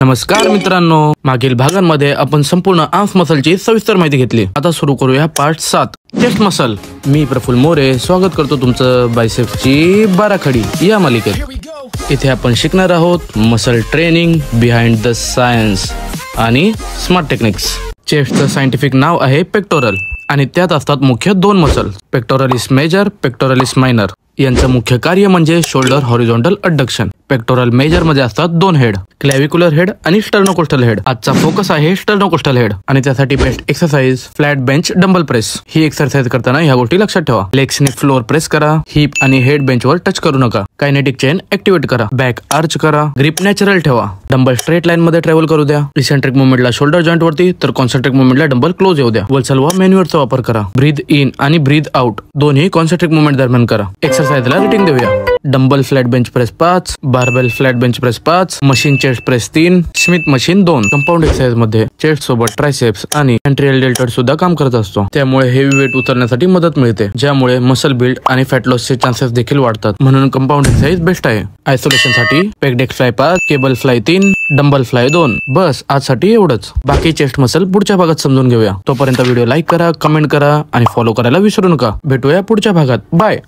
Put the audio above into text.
नमस्कार मित्रांनो, मागील भागांमध्ये आपण संपूर्ण आर्म्स मसलची सविस्तर माहिती घेतली। आता सुरू करूया पार्ट 7 चेस्ट मसल। मी प्रफुल्ल मोरे स्वागत करतो तुमचं बायसेप्सची बाराखडी या मालिकेत। इथे आपण शिकणार आहोत muscle training behind the science आणि स्मार्ट टेक्निक्स। चेस्टचं सायंटिफिक नाव आहे पेक्टोरल आणि त्यात असतात मुख्य दोन muscle, pectoralis major, pectoralis minor. यांचं मुख्य कार्य म्हणजे shoulder horizontal adduction. Pectoral major मध्ये असतात दोन हेड, क्लॅव्हिक्युलर हेड आणि स्टर्नोकोस्टल हेड। आजचा फोकस आहे स्टर्नोकोस्टल हेड आणि त्यासाठी best exercise flat bench dumbbell press. ही एक्सरसाइज करताना ह्या गोष्टी लक्षात ठेवा। लेग्सने फ्लोर प्रेस करा, हिप आणि हेड बेंचवर टच करू नका। कायनेटिक चेन ऍक्टिव्हेट करा, बॅक आर्च करा, ग्रिप नॅचरल ठेवा। डंबल स्ट्रेट लाईन मध्ये ट्रॅव्हल करू द्या। इसेंट्रिक मुवमेंटला शोल्डर जॉइंट वरती तर कॉन्सेंट्रिक मुवमेंटला डंबल क्लोज येऊ द्या। वलसल व मॅन्युअरचा वापर करा। ब्रीथ इन आणि ब्रीथ आउट दोन्ही कॉन्सेंट्रिक मुवमेंट दरम्यान करा। एक्सरसाइजला रेटिंग देऊया। Dumbbell flat bench press 5, barbell flat bench press 5, machine chest press 3, Smith machine 2। Compound exercise मध्ये चेस्ट सोबत ट्रायसेप्स आणि एंट्रियल डेल्टॉइड सुद्धा काम करत असतो। त्यामुळे हेवी वेट उचलण्यासाठी मदत मिळते, ज्यामुळे मसल बिल्ड आणि फॅट लॉसचे चान्सेस देखील वाढतात। म्हणून कंपाऊंड एक्सरसाइज बेस्ट आहे। आयसोलेशन साठी peg deck fly 5, cable fly 3, dumbbell fly 2। बस आजसाठी एवढंच। बाकी चेस्ट मसल पुढच्या भागात समजून घेऊया। तोपर्यंत व्हिडिओ लाईक करा, कमेंट करा आणि फॉलो करायला विसरू नका। भेटूया पुढच्या भागात। बाय।